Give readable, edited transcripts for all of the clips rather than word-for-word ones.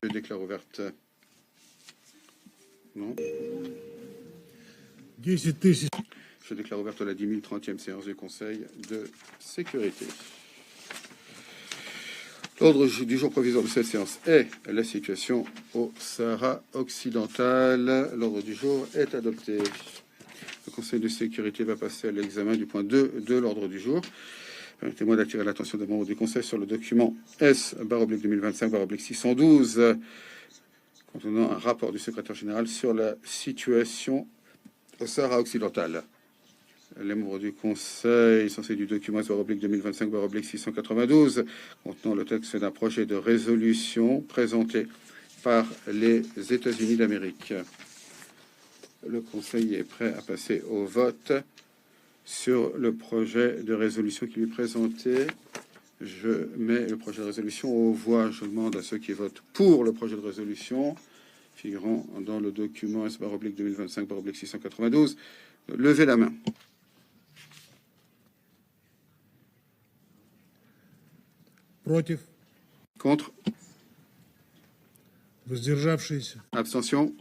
Je déclare ouverte. Non. Je déclare ouverte la 10 030e séance du Conseil de sécurité. L'ordre du jour provisoire de cette séance est la situation au Sahara occidental. L'ordre du jour est adopté. Le Conseil de sécurité va passer à l'examen du point 2 de l'ordre du jour. Permettez-moi d'attirer l'attention des membres du Conseil sur le document S/2025/612 contenant un rapport du secrétaire général sur la situation au Sahara occidental. Les membres du Conseil sont saisis du document S/2025/692 contenant le texte d'un projet de résolution présenté par les États-Unis d'Amérique. Le Conseil est prêt à passer au vote sur le projet de résolution qui lui est présenté. Je mets le projet de résolution aux voix. Je demande à ceux qui votent pour le projet de résolution figurant dans le document S/2025/692 de lever la main. Против. Contre. Воздержавшиеся. Abstention.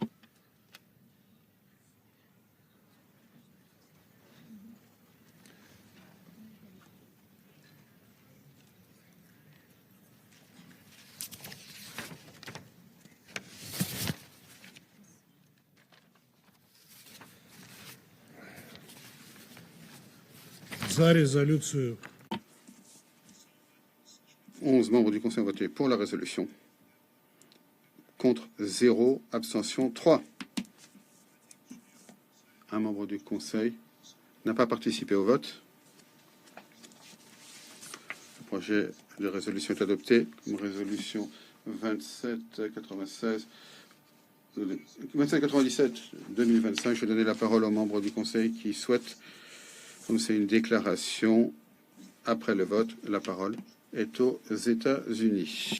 За резолюцию. 11 membres du Conseil ont voté pour la résolution. Contre 0, abstention 3. Un membre du Conseil n'a pas participé au vote. Le projet de résolution est adopté comme résolution 2797-2025. Je vais donner la parole aux membres du Conseil qui souhaitent prononcer une déclaration. Après le vote, la parole est aux États-Unis.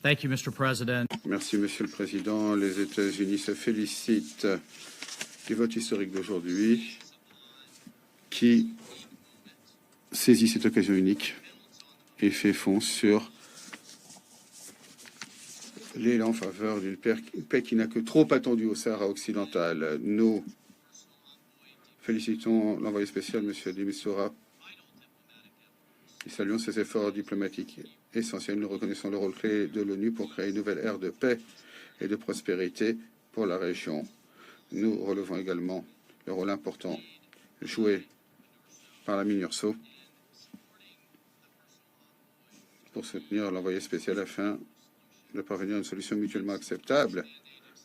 Thank you, Mr. President. Merci, Monsieur le Président. Les États-Unis se félicitent du vote historique d'aujourd'hui qui saisit cette occasion unique et fait fond sur l'élan en faveur d'une paix qui n'a que trop attendu au Sahara occidental. Nous félicitons l'envoyé spécial, M. de Mistura, et saluons ses efforts diplomatiques essentiels. Nous reconnaissons le rôle clé de l'ONU pour créer une nouvelle ère de paix et de prospérité pour la région. Nous relevons également le rôle important joué par la MINURSO pour soutenir l'envoyé spécial afin de parvenir à une solution mutuellement acceptable.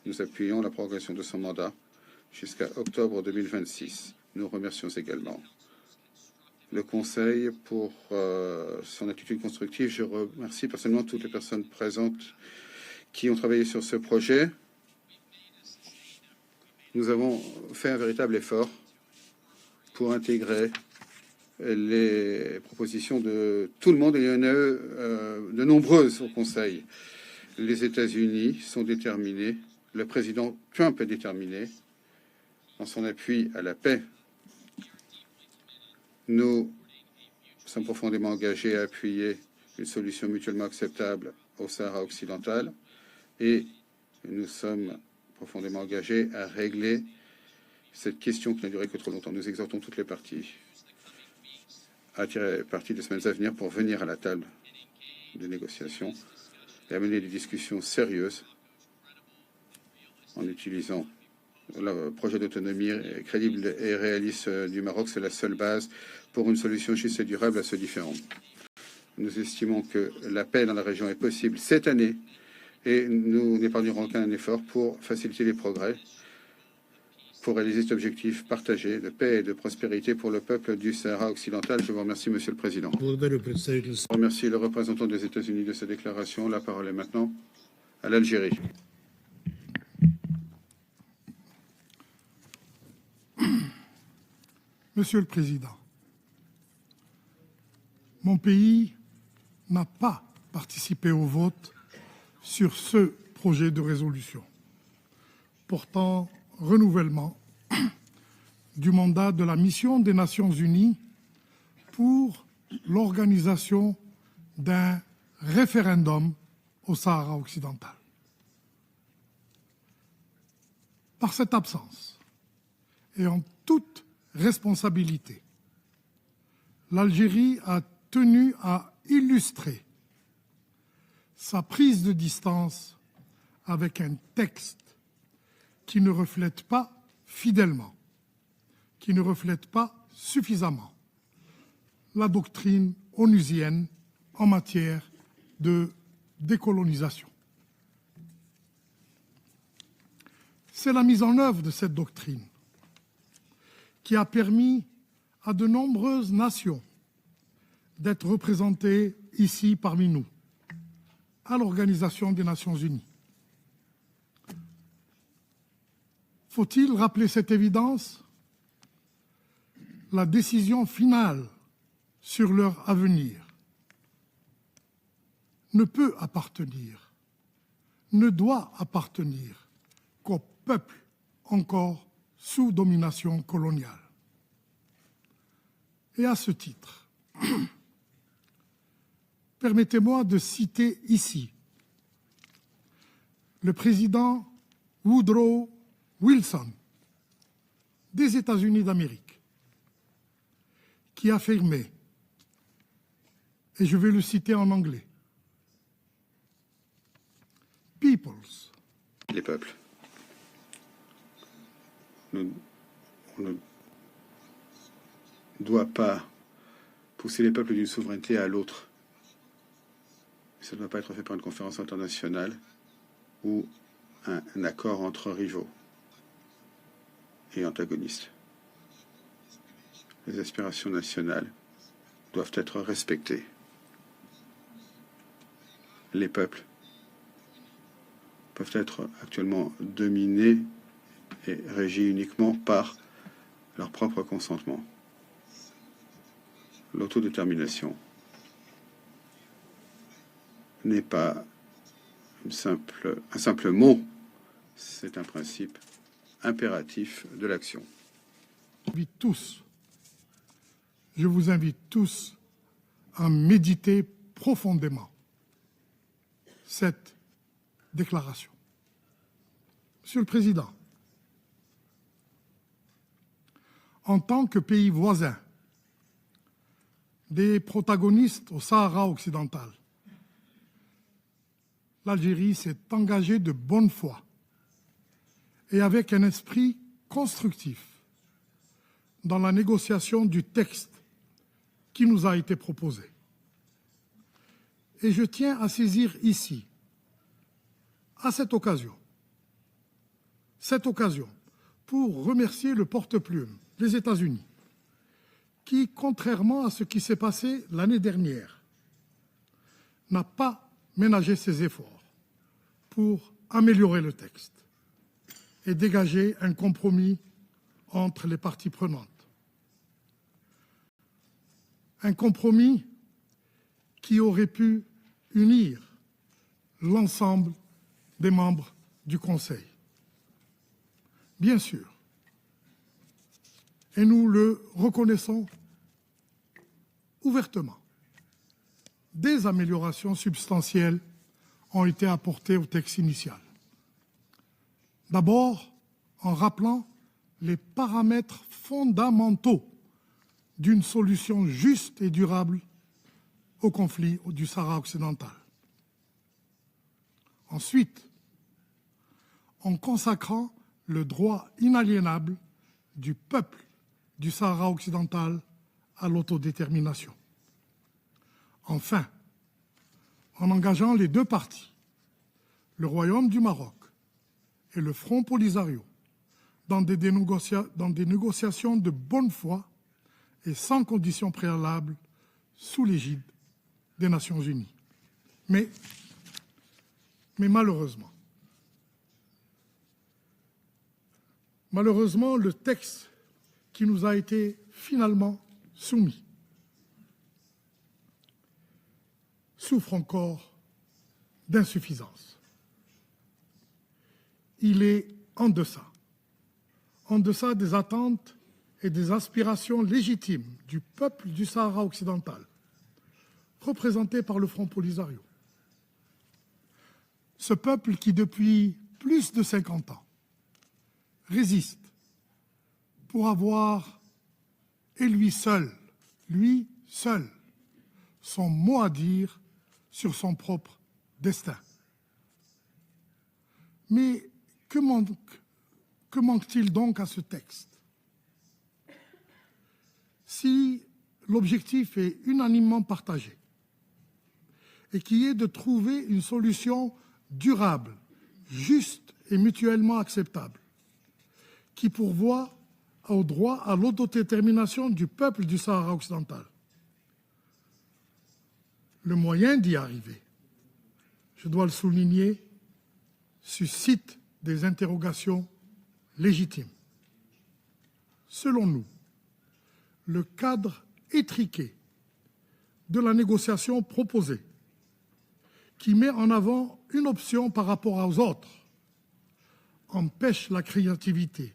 Nous appuyons la prolongation de son mandat jusqu'à octobre 2026. Nous remercions également le Conseil pour son attitude constructive. Je remercie personnellement toutes les personnes présentes qui ont travaillé sur ce projet. Nous avons fait un véritable effort pour intégrer les propositions de tout le monde. Il y en a de nombreuses au Conseil. Les États-Unis sont déterminés, le président Trump est déterminé dans son appui à la paix. Nous sommes profondément engagés à appuyer une solution mutuellement acceptable au Sahara occidental et nous sommes profondément engagés à régler cette question qui n'a duré que trop longtemps. Nous exhortons toutes les parties à tirer parti des semaines à venir pour venir à la table des négociations et à mener des discussions sérieuses en utilisant le projet d'autonomie crédible et réaliste du Maroc. C'est la seule base pour une solution juste et durable à ce différend. Nous estimons que la paix dans la région est possible cette année et nous n'épargnerons aucun effort pour faciliter les progrès, pour réaliser cet objectif partagé de paix et de prospérité pour le peuple du Sahara occidental. Je vous remercie, Monsieur le Président. Je remercie le représentant des États-Unis de sa déclaration. La parole est maintenant à l'Algérie. Monsieur le Président, mon pays n'a pas participé au vote sur ce projet de résolution portant renouvellement du mandat de la mission des Nations Unies pour l'organisation d'un référendum au Sahara occidental. Par cette absence, et en toute responsabilité, l'Algérie a tenu à illustrer sa prise de distance avec un texte qui ne reflète pas fidèlement, qui ne reflète pas suffisamment la doctrine onusienne en matière de décolonisation. C'est la mise en œuvre de cette doctrine qui a permis à de nombreuses nations d'être représentées ici parmi nous, à l'Organisation des Nations Unies. Faut-il rappeler cette évidence? La décision finale sur leur avenir ne peut appartenir, ne doit appartenir qu'aux peuples encore sous domination coloniale. Et à ce titre, permettez-moi de citer ici le président Woodrow Wilson des États-Unis d'Amérique, qui affirmait, et je vais le citer en anglais, « Peoples ». Les peuples. On ne doit pas pousser les peuples d'une souveraineté à l'autre. Ça ne doit pas être fait par une conférence internationale ou un accord entre rivaux et antagonistes. Les aspirations nationales doivent être respectées. Les peuples peuvent être actuellement dominés et régis uniquement par leur propre consentement. L'autodétermination n'est pas un simple mot, c'est un principe impératif de l'action. Je vous invite tous à méditer profondément cette déclaration. Monsieur le Président, en tant que pays voisin des protagonistes au Sahara occidental, l'Algérie s'est engagée de bonne foi et avec un esprit constructif dans la négociation du texte qui nous a été proposé. Et je tiens à saisir ici, à cette occasion, pour remercier le porte-plume, les États-Unis, qui, contrairement à ce qui s'est passé l'année dernière, n'a pas ménagé ses efforts pour améliorer le texte et dégager un compromis entre les parties prenantes. Un compromis qui aurait pu unir l'ensemble des membres du Conseil. Bien sûr, et nous le reconnaissons ouvertement, des améliorations substantielles ont été apportées au texte initial. D'abord, en rappelant les paramètres fondamentaux d'une solution juste et durable au conflit du Sahara occidental. Ensuite, en consacrant le droit inaliénable du peuple du Sahara occidental à l'autodétermination. Enfin, en engageant les deux parties, le Royaume du Maroc et le Front Polisario, dans des négociations de bonne foi et sans conditions préalables sous l'égide des Nations Unies. Mais malheureusement, le texte qui nous a été finalement soumis souffre encore d'insuffisance. Il est en deçà des attentes et des aspirations légitimes du peuple du Sahara occidental, représenté par le Front Polisario. ce peuple qui, depuis plus de 50 ans, résiste pour avoir, et lui seul, son mot à dire sur son propre destin. Mais que manque-t-il donc à ce texte? Si l'objectif est unanimement partagé et qui est de trouver une solution durable, juste et mutuellement acceptable, qui pourvoit au droit à l'autodétermination du peuple du Sahara occidental. Le moyen d'y arriver, je dois le souligner, suscite des interrogations légitimes. Selon nous, le cadre étriqué de la négociation proposée, qui met en avant une option par rapport aux autres, empêche la créativité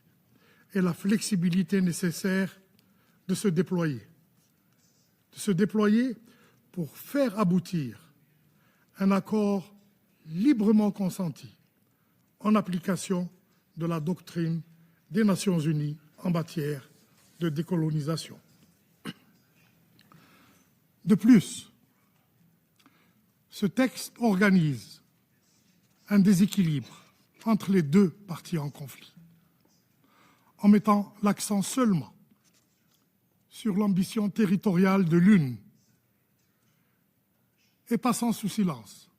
et la flexibilité nécessaires de se déployer pour faire aboutir un accord librement consenti en application de la doctrine des Nations Unies en matière de décolonisation. De plus, ce texte organise un déséquilibre entre les deux parties en conflit, en mettant l'accent seulement sur l'ambition territoriale de l'une et passant sous silence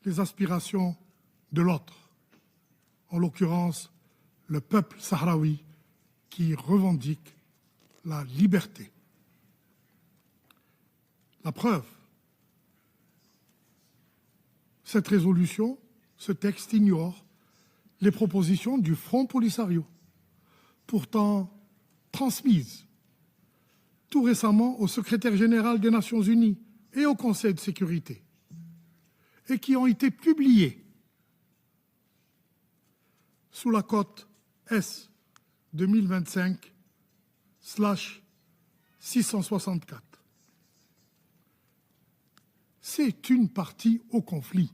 les aspirations de l'autre, en l'occurrence le peuple sahraoui qui revendique la liberté. La preuve, cette résolution, ce texte ignore les propositions du Front Polisario, pourtant transmises tout récemment au secrétaire général des Nations Unies et au Conseil de sécurité, et qui ont été publiées sous la cote S 2025/664. C'est une partie au conflit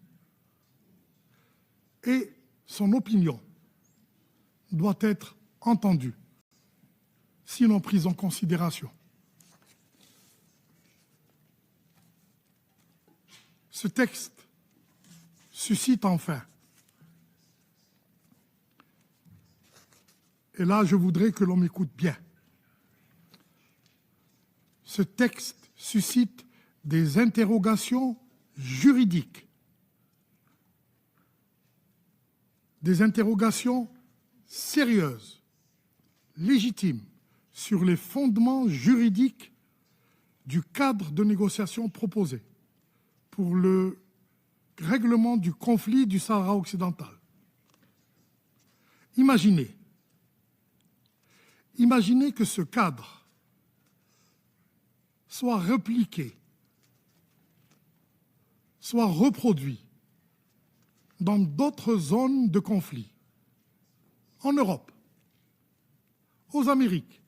et son opinion doit être entendue, sinon prise en considération. Ce texte suscite enfin, et là je voudrais que l'on m'écoute bien, ce texte suscite des interrogations juridiques, des interrogations sérieuses, légitimes, sur les fondements juridiques du cadre de négociation proposé pour le règlement du conflit du Sahara occidental. Imaginez que ce cadre soit répliqué, soit reproduit dans d'autres zones de conflit, en Europe, aux Amériques,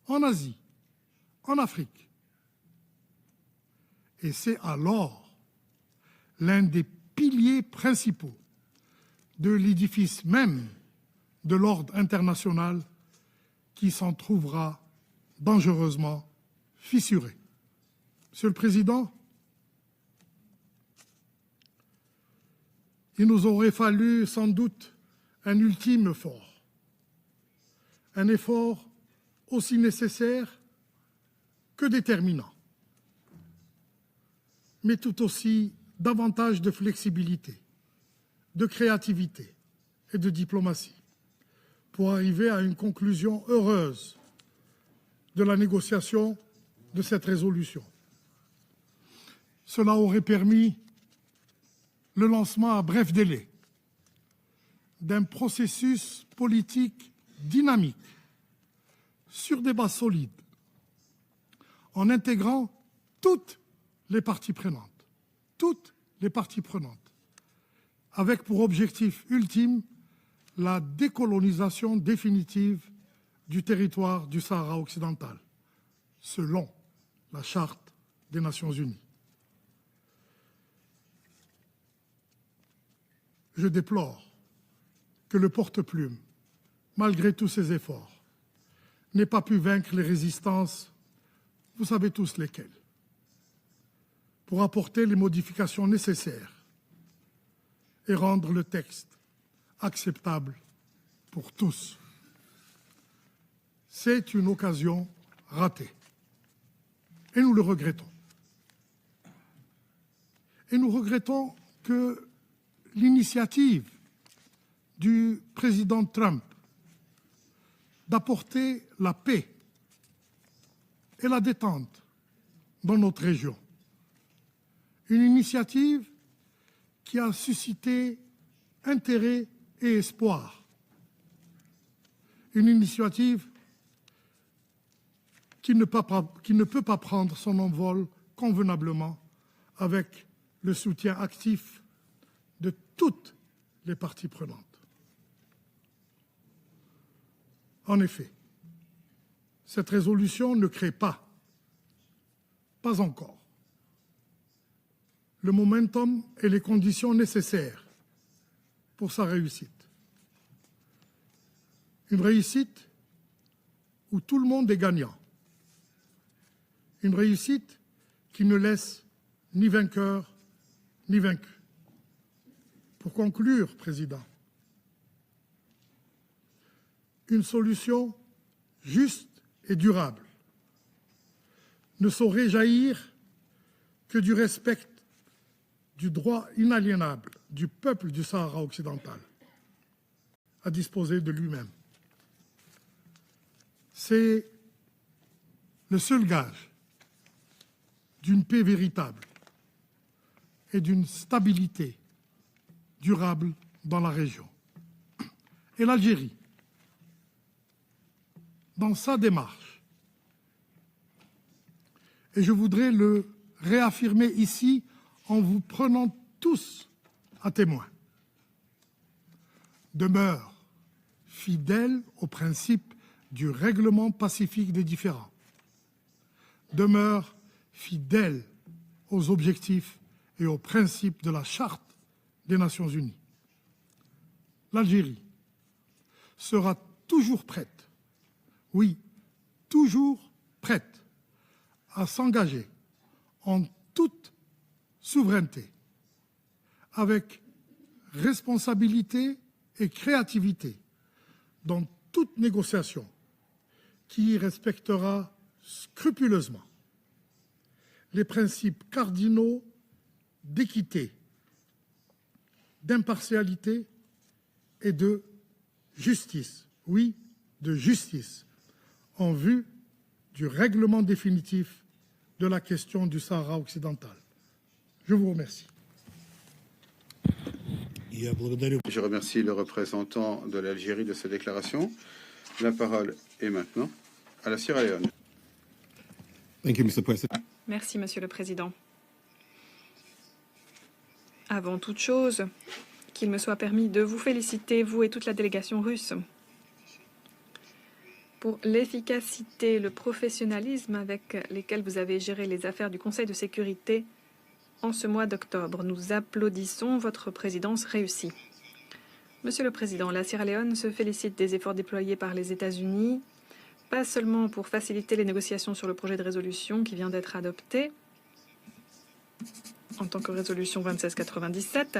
en Asie, en Afrique. Et c'est alors l'un des piliers principaux de l'édifice même de l'ordre international qui s'en trouvera dangereusement fissuré. Monsieur le Président, il nous aurait fallu sans doute un ultime effort, un effort aussi nécessaire que déterminant, mais tout aussi davantage de flexibilité, de créativité et de diplomatie pour arriver à une conclusion heureuse de la négociation de cette résolution. Cela aurait permis le lancement à bref délai d'un processus politique dynamique sur des bases solides, en intégrant toutes les parties prenantes, avec pour objectif ultime la décolonisation définitive du territoire du Sahara occidental, selon la Charte des Nations Unies. je déplore que le porte-plume, malgré tous ses efforts, n'ait pas pu vaincre les résistances, vous savez tous lesquelles, pour apporter les modifications nécessaires et rendre le texte acceptable pour tous. C'est une occasion ratée et nous le regrettons. Et nous regrettons que l'initiative du président Trump d'apporter la paix et la détente dans notre région, une initiative qui a suscité intérêt et espoir, une initiative qui ne peut pas prendre son envol convenablement avec le soutien actif de toutes les parties prenantes. En effet, cette résolution ne crée pas encore, le momentum et les conditions nécessaires pour sa réussite. Une réussite où tout le monde est gagnant. Une réussite qui ne laisse ni vainqueur ni vaincu. Pour conclure, Président, une solution juste et durable ne saurait jaillir que du respect du droit inaliénable du peuple du Sahara occidental à disposer de lui-même. C'est le seul gage d'une paix véritable et d'une stabilité durable dans la région. Et l'Algérie, dans sa démarche, et je voudrais le réaffirmer ici en vous prenant tous à témoin, demeure fidèle au principe du règlement pacifique des différends, demeure fidèle aux objectifs et aux principes de la Charte des Nations Unies. L'Algérie sera toujours prête, oui, toujours prête à s'engager en toute souveraineté, avec responsabilité et créativité dans toute négociation qui respectera scrupuleusement les principes cardinaux d'équité, d'impartialité et de justice, oui, de justice, en vue du règlement définitif de la question du Sahara occidental. Je vous remercie. Je remercie le représentant de l'Algérie de sa déclaration. La parole est maintenant à la Sierra Leone. Merci, Monsieur le Président. Avant toute chose, qu'il me soit permis de vous féliciter, vous et toute la délégation russe, pour l'efficacité, le professionnalisme avec lesquels vous avez géré les affaires du Conseil de sécurité en ce mois d'octobre. Nous applaudissons votre présidence réussie. Monsieur le Président, la Sierra Leone se félicite des efforts déployés par les États-Unis, pas seulement pour faciliter les négociations sur le projet de résolution qui vient d'être adopté en tant que résolution 2697,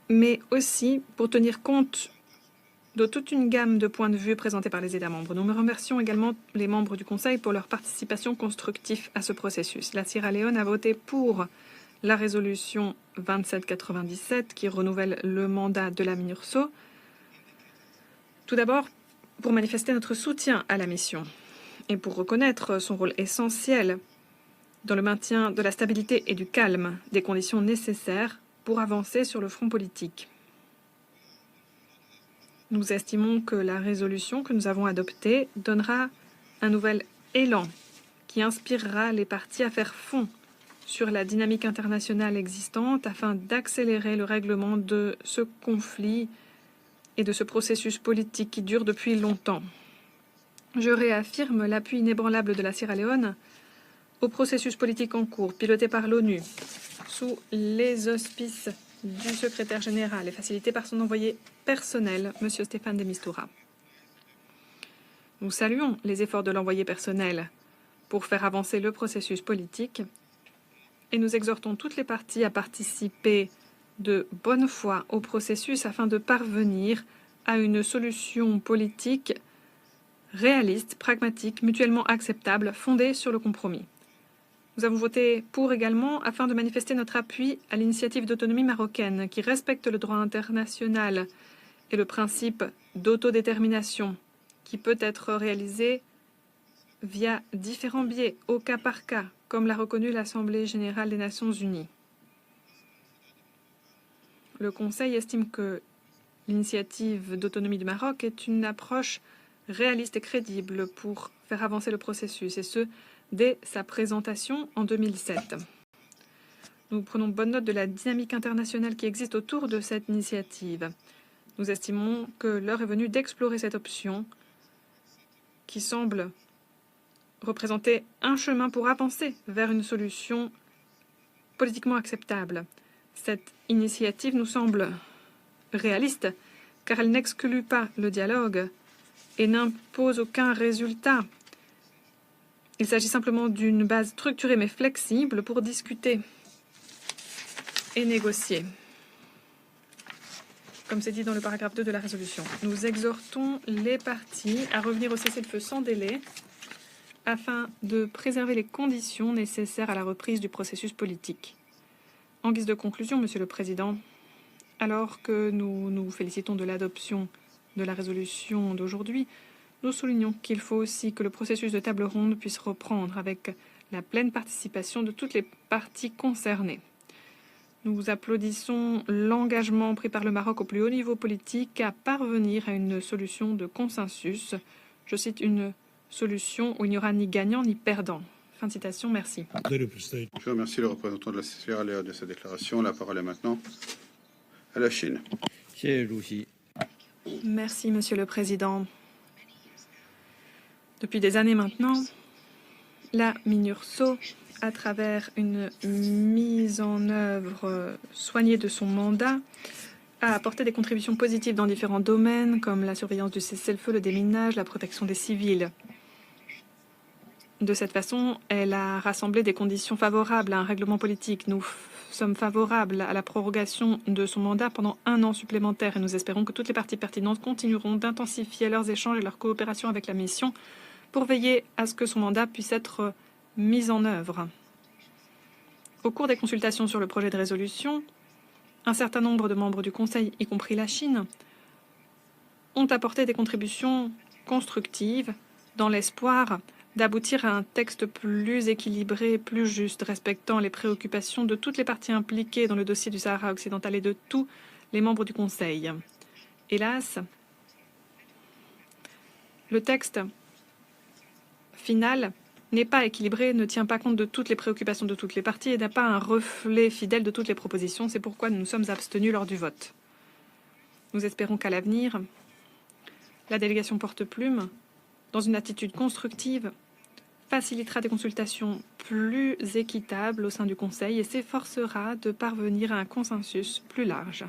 mais aussi pour tenir compte de toute une gamme de points de vue présentés par les États membres. Nous remercions également les membres du Conseil pour leur participation constructive à ce processus. La Sierra Leone a voté pour la résolution 2797 qui renouvelle le mandat de la MINURSO. Tout d'abord, pour manifester notre soutien à la mission et pour reconnaître son rôle essentiel dans le maintien de la stabilité et du calme, des conditions nécessaires pour avancer sur le front politique. Nous estimons que la résolution que nous avons adoptée donnera un nouvel élan qui inspirera les parties à faire fond sur la dynamique internationale existante afin d'accélérer le règlement de ce conflit et de ce processus politique qui dure depuis longtemps. Je réaffirme l'appui inébranlable de la Sierra Leone au processus politique en cours, piloté par l'ONU, sous les auspices du secrétaire général et facilité par son envoyé personnel, M. Stéphane de Mistura. Nous saluons les efforts de l'envoyé personnel pour faire avancer le processus politique et nous exhortons toutes les parties à participer de bonne foi au processus afin de parvenir à une solution politique réaliste, pragmatique, mutuellement acceptable, fondée sur le compromis. Nous avons voté pour également afin de manifester notre appui à l'initiative d'autonomie marocaine qui respecte le droit international et le principe d'autodétermination qui peut être réalisé via différents biais, au cas par cas, comme l'a reconnu l'Assemblée générale des Nations unies. Le Conseil estime que l'initiative d'autonomie du Maroc est une approche réaliste et crédible pour faire avancer le processus, et ce, dès sa présentation en 2007. Nous prenons bonne note de la dynamique internationale qui existe autour de cette initiative. Nous estimons que l'heure est venue d'explorer cette option qui semble représenter un chemin pour avancer vers une solution politiquement acceptable. Cette initiative nous semble réaliste car elle n'exclut pas le dialogue et n'impose aucun résultat. Il s'agit simplement d'une base structurée mais flexible pour discuter et négocier. Comme c'est dit dans le paragraphe 2 de la résolution, nous exhortons les parties à revenir au cessez-le-feu sans délai afin de préserver les conditions nécessaires à la reprise du processus politique. En guise de conclusion, Monsieur le Président, alors que nous nous félicitons de l'adoption de la résolution d'aujourd'hui, nous soulignons qu'il faut aussi que le processus de table ronde puisse reprendre avec la pleine participation de toutes les parties concernées. Nous applaudissons l'engagement pris par le Maroc au plus haut niveau politique à parvenir à une solution de consensus. Je cite une solution où il n'y aura ni gagnant ni perdant. Fin de citation, merci. Je remercie le représentant de la Sierra Leone de sa déclaration. La parole est maintenant à la Chine. Merci, Monsieur le Président. Depuis des années maintenant, la MINURSO, à travers une mise en œuvre soignée de son mandat, a apporté des contributions positives dans différents domaines, comme la surveillance du cessez-le-feu, le déminage, la protection des civils. De cette façon, elle a rassemblé des conditions favorables à un règlement politique. Nous sommes favorables à la prorogation de son mandat pendant 1 an supplémentaire et nous espérons que toutes les parties pertinentes continueront d'intensifier leurs échanges et leur coopération avec la mission pour veiller à ce que son mandat puisse être mis en œuvre. Au cours des consultations sur le projet de résolution, un certain nombre de membres du Conseil, y compris la Chine, ont apporté des contributions constructives dans l'espoir d'aboutir à un texte plus équilibré, plus juste, respectant les préoccupations de toutes les parties impliquées dans le dossier du Sahara occidental et de tous les membres du Conseil. Hélas, le texte final n'est pas équilibré, ne tient pas compte de toutes les préoccupations de toutes les parties et n'a pas un reflet fidèle de toutes les propositions. C'est pourquoi nous nous sommes abstenus lors du vote. Nous espérons qu'à l'avenir, la délégation porte-plume, dans une attitude constructive, facilitera des consultations plus équitables au sein du Conseil et s'efforcera de parvenir à un consensus plus large.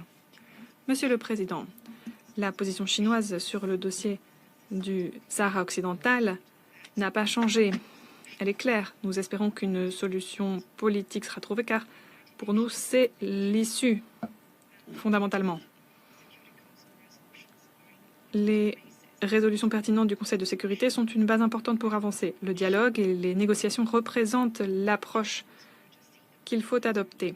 Monsieur le Président, la position chinoise sur le dossier du Sahara occidental n'a pas changé. Elle est claire. Nous espérons qu'une solution politique sera trouvée car pour nous, c'est l'issue, fondamentalement. Les résolutions pertinentes du Conseil de sécurité sont une base importante pour avancer. Le dialogue et les négociations représentent l'approche qu'il faut adopter.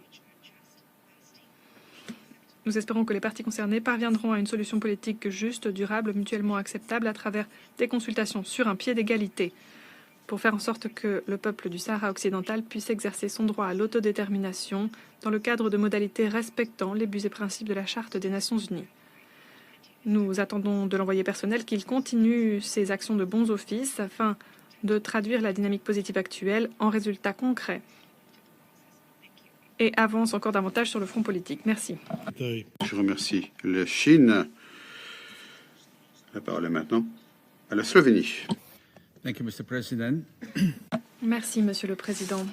Nous espérons que les parties concernées parviendront à une solution politique juste, durable, mutuellement acceptable à travers des consultations sur un pied d'égalité pour faire en sorte que le peuple du Sahara occidental puisse exercer son droit à l'autodétermination dans le cadre de modalités respectant les buts et principes de la Charte des Nations unies. Nous attendons de l'envoyé personnel qu'il continue ses actions de bons offices afin de traduire la dynamique positive actuelle en résultats concrets et avance encore davantage sur le front politique. Merci. Je remercie la Chine. La parole est maintenant à la Slovénie. Thank you, Mr. President. Merci, Monsieur le Président.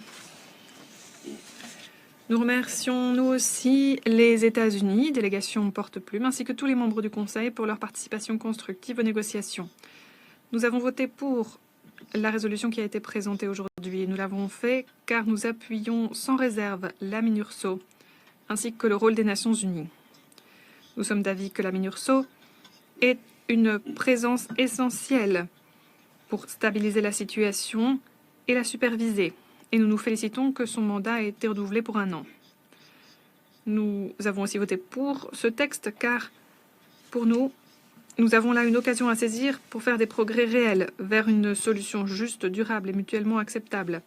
Nous remercions nous aussi les États-Unis, délégation porte-plume, ainsi que tous les membres du Conseil pour leur participation constructive aux négociations. Nous avons voté pour la résolution qui a été présentée aujourd'hui. Nous l'avons fait car nous appuyons sans réserve la MINURSO ainsi que le rôle des Nations Unies. Nous sommes d'avis que la MINURSO est une présence essentielle pour stabiliser la situation et la superviser. Et nous nous félicitons que son mandat ait été renouvelé pour 1 an. Nous avons aussi voté pour ce texte car, pour nous, nous avons là une occasion à saisir pour faire des progrès réels vers une solution juste, durable et mutuellement acceptable.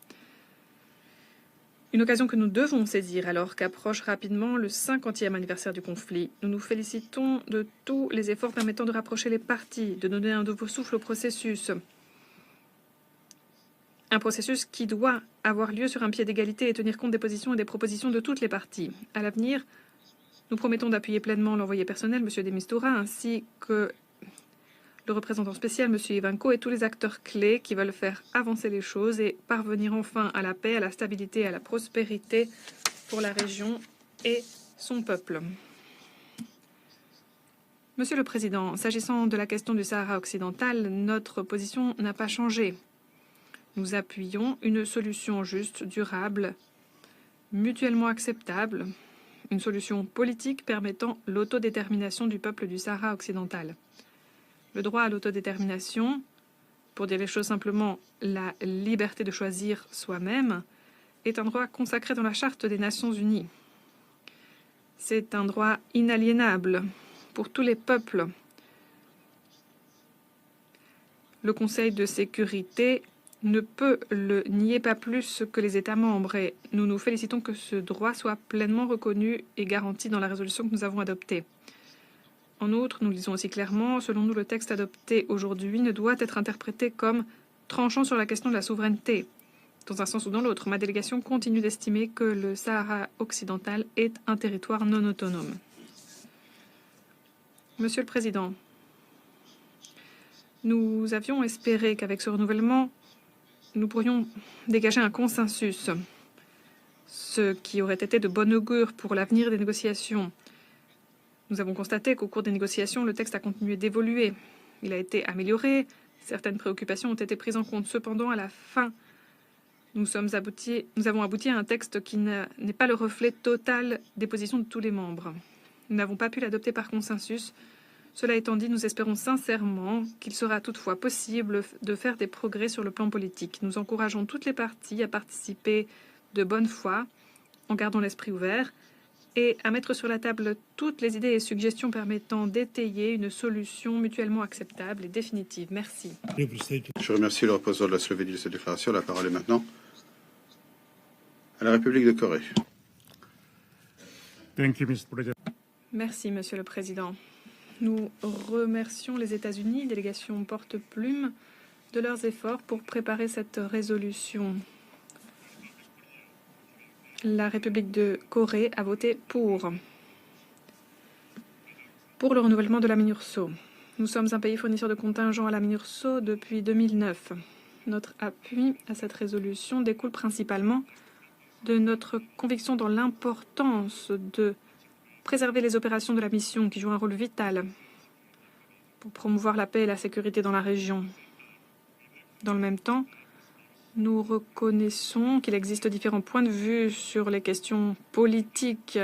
Une occasion que nous devons saisir alors qu'approche rapidement le 50e anniversaire du conflit. Nous nous félicitons de tous les efforts permettant de rapprocher les parties, de donner un nouveau souffle au processus. Un processus qui doit avoir lieu sur un pied d'égalité et tenir compte des positions et des propositions de toutes les parties. À l'avenir, nous promettons d'appuyer pleinement l'envoyé personnel, M. de Mistura, ainsi que le représentant spécial, M. Ivanko, et tous les acteurs clés qui veulent faire avancer les choses et parvenir enfin à la paix, à la stabilité et à la prospérité pour la région et son peuple. Monsieur le Président, s'agissant de la question du Sahara occidental, notre position n'a pas changé. Nous appuyons une solution juste, durable, mutuellement acceptable, une solution politique permettant l'autodétermination du peuple du Sahara occidental. Le droit à l'autodétermination, pour dire les choses simplement, la liberté de choisir soi-même, est un droit consacré dans la Charte des Nations Unies. C'est un droit inaliénable pour tous les peuples. Le Conseil de sécurité ne peut le nier pas plus que les États membres et nous nous félicitons que ce droit soit pleinement reconnu et garanti dans la résolution que nous avons adoptée. En outre, nous le disons aussi clairement, selon nous, le texte adopté aujourd'hui ne doit être interprété comme tranchant sur la question de la souveraineté. Dans un sens ou dans l'autre, ma délégation continue d'estimer que le Sahara occidental est un territoire non autonome. Monsieur le Président, nous avions espéré qu'avec ce renouvellement, nous pourrions dégager un consensus, ce qui aurait été de bon augure pour l'avenir des négociations. Nous avons constaté qu'au cours des négociations, le texte a continué d'évoluer. Il a été amélioré, certaines préoccupations ont été prises en compte. Cependant, à la fin, nous avons abouti à un texte qui n'est pas le reflet total des positions de tous les membres. Nous n'avons pas pu l'adopter par consensus. Cela étant dit, nous espérons sincèrement qu'il sera toutefois possible de faire des progrès sur le plan politique. Nous encourageons toutes les parties à participer de bonne foi, en gardant l'esprit ouvert, et à mettre sur la table toutes les idées et suggestions permettant d'étayer une solution mutuellement acceptable et définitive. Merci. Je remercie le représentant de la Slovénie de cette déclaration. La parole est maintenant à la République de Corée. Merci, Monsieur le Président. Nous remercions les États-Unis, délégation porte-plume, de leurs efforts pour préparer cette résolution. La République de Corée a voté pour le renouvellement de la MINURSO. Nous sommes un pays fournisseur de contingents à la MINURSO depuis 2009. Notre appui à cette résolution découle principalement de notre conviction dans l'importance de préserver les opérations de la mission qui jouent un rôle vital pour promouvoir la paix et la sécurité dans la région. Dans le même temps, nous reconnaissons qu'il existe différents points de vue sur les questions politiques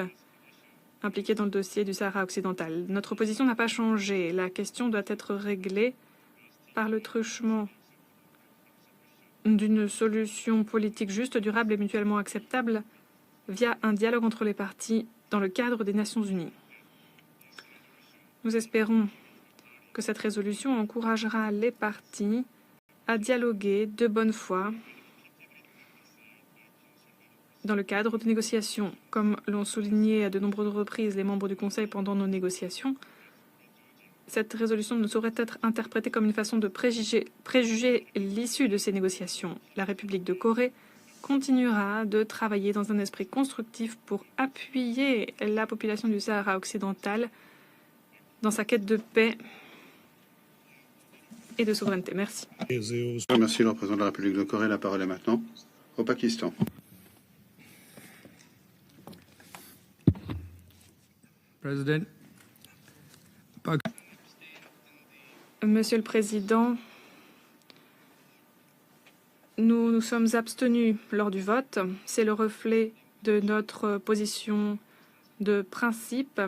impliquées dans le dossier du Sahara occidental. Notre position n'a pas changé. La question doit être réglée par le truchement d'une solution politique juste, durable et mutuellement acceptable via un dialogue entre les parties dans le cadre des Nations Unies. Nous espérons que cette résolution encouragera les parties à dialoguer de bonne foi dans le cadre de négociations. Comme l'ont souligné à de nombreuses reprises les membres du Conseil pendant nos négociations, cette résolution ne saurait être interprétée comme une façon de préjuger l'issue de ces négociations. La République de Corée continuera de travailler dans un esprit constructif pour appuyer la population du Sahara occidental dans sa quête de paix et de souveraineté. Merci. Je remercie le représentant de la République de Corée. La parole est maintenant au Pakistan. President. Monsieur le Président, nous nous sommes abstenus lors du vote. C'est le reflet de notre position de principe,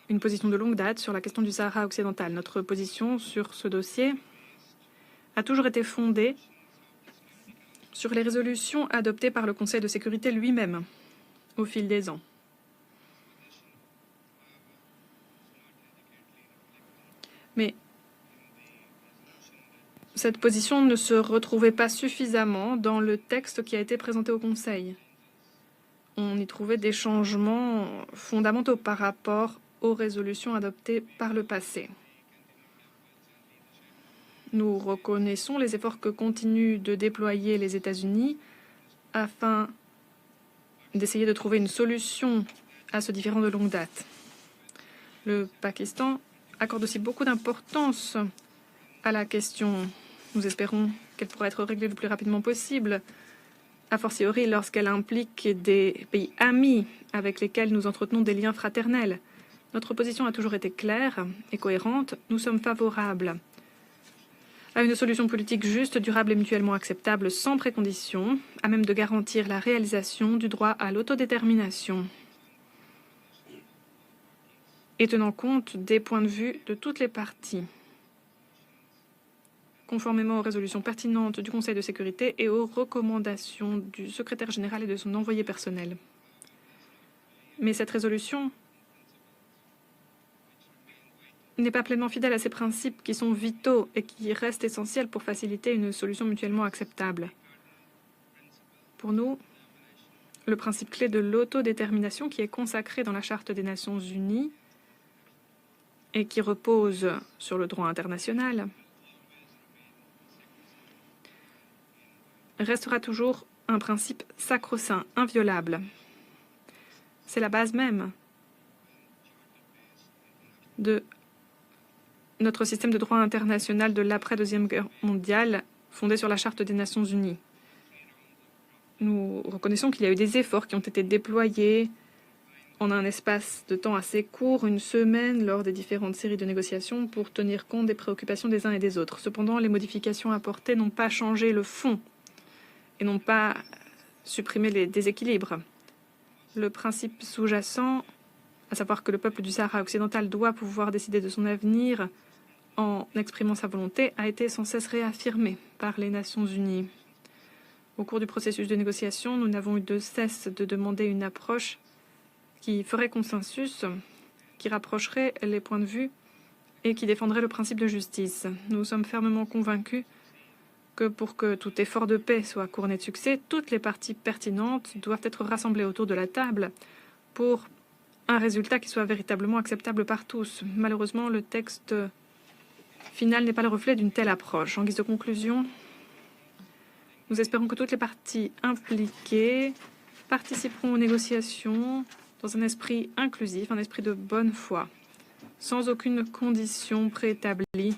une position de longue date sur la question du Sahara occidental. Notre position sur ce dossier a toujours été fondée sur les résolutions adoptées par le Conseil de sécurité lui-même au fil des ans. Mais cette position ne se retrouvait pas suffisamment dans le texte qui a été présenté au Conseil. On y trouvait des changements fondamentaux par rapport aux résolutions adoptées par le passé. Nous reconnaissons les efforts que continuent de déployer les États-Unis afin d'essayer de trouver une solution à ce différend de longue date. Le Pakistan accorde aussi beaucoup d'importance à la question. Nous espérons qu'elle pourra être réglée le plus rapidement possible, a fortiori lorsqu'elle implique des pays amis avec lesquels nous entretenons des liens fraternels. Notre position a toujours été claire et cohérente. Nous sommes favorables à une solution politique juste, durable et mutuellement acceptable sans précondition, à même de garantir la réalisation du droit à l'autodétermination et tenant compte des points de vue de toutes les parties, conformément aux résolutions pertinentes du Conseil de sécurité et aux recommandations du secrétaire général et de son envoyé personnel. Mais cette résolution n'est pas pleinement fidèle à ces principes qui sont vitaux et qui restent essentiels pour faciliter une solution mutuellement acceptable. Pour nous, le principe clé de l'autodétermination qui est consacré dans la Charte des Nations Unies et qui repose sur le droit international restera toujours un principe sacro-saint, inviolable. C'est la base même de notre système de droit international de l'après-Deuxième Guerre mondiale, fondé sur la Charte des Nations Unies. Nous reconnaissons qu'il y a eu des efforts qui ont été déployés en un espace de temps assez court, une semaine, lors des différentes séries de négociations, pour tenir compte des préoccupations des uns et des autres. Cependant, les modifications apportées n'ont pas changé le fond et n'ont pas supprimé les déséquilibres. Le principe sous-jacent, à savoir que le peuple du Sahara occidental doit pouvoir décider de son avenir en exprimant sa volonté, a été sans cesse réaffirmé par les Nations Unies. Au cours du processus de négociation, nous n'avons eu de cesse de demander une approche qui ferait consensus, qui rapprocherait les points de vue et qui défendrait le principe de justice. Nous sommes fermement convaincus que pour que tout effort de paix soit couronné de succès, toutes les parties pertinentes doivent être rassemblées autour de la table pour un résultat qui soit véritablement acceptable par tous. Malheureusement, le texte final n'est pas le reflet d'une telle approche. En guise de conclusion, nous espérons que toutes les parties impliquées participeront aux négociations dans un esprit inclusif, un esprit de bonne foi, sans aucune condition préétablie,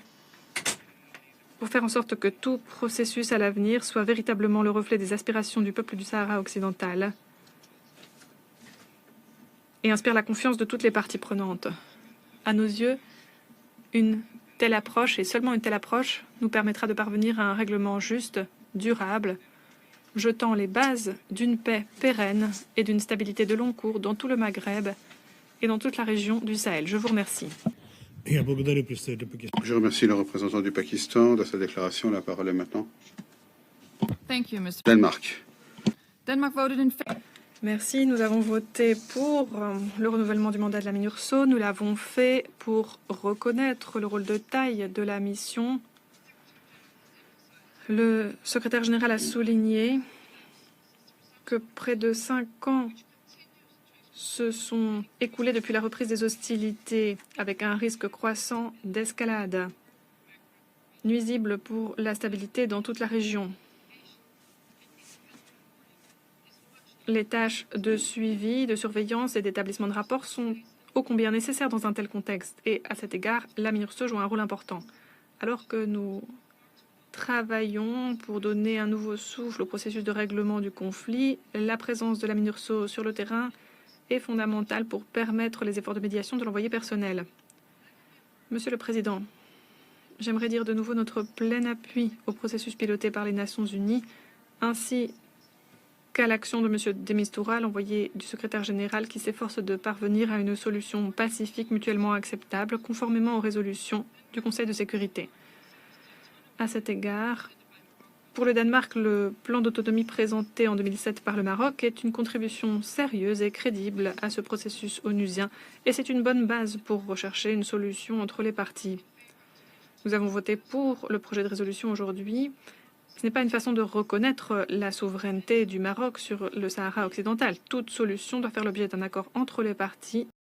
pour faire en sorte que tout processus à l'avenir soit véritablement le reflet des aspirations du peuple du Sahara occidental et inspire la confiance de toutes les parties prenantes. À nos yeux, une telle approche, et seulement une telle approche, nous permettra de parvenir à un règlement juste, durable, jetant les bases d'une paix pérenne et d'une stabilité de long cours dans tout le Maghreb et dans toute la région du Sahel. Je vous remercie. Я благодарю представителя Пакистана. Je remercie le représentant du Pakistan de sa déclaration. La parole est maintenant Thank you, Mr. Danemark. Denmark voted in favor. Merci. Nous avons voté pour le renouvellement du mandat de la MINURSO. Nous l'avons fait pour reconnaître le rôle de taille de la mission. Le secrétaire général a souligné que près de 5 ans se sont écoulés depuis la reprise des hostilités, avec un risque croissant d'escalade, nuisible pour la stabilité dans toute la région. Les tâches de suivi, de surveillance et d'établissement de rapports sont ô combien nécessaires dans un tel contexte. Et à cet égard, la MINURSO joue un rôle important. Alors que nous travaillons pour donner un nouveau souffle au processus de règlement du conflit, la présence de la MINURSO sur le terrain est fondamentale pour permettre les efforts de médiation de l'envoyé personnel. Monsieur le Président, j'aimerais dire de nouveau notre plein appui au processus piloté par les Nations Unies, ainsi qu'à l'action de M. de Mistura, l'envoyé du secrétaire général, qui s'efforce de parvenir à une solution pacifique mutuellement acceptable, conformément aux résolutions du Conseil de sécurité. À cet égard, pour le Danemark, le plan d'autonomie présenté en 2007 par le Maroc est une contribution sérieuse et crédible à ce processus onusien, et c'est une bonne base pour rechercher une solution entre les parties. Nous avons voté pour le projet de résolution aujourd'hui. Ce n'est pas une façon de reconnaître la souveraineté du Maroc sur le Sahara occidental. Toute solution doit faire l'objet d'un accord entre les parties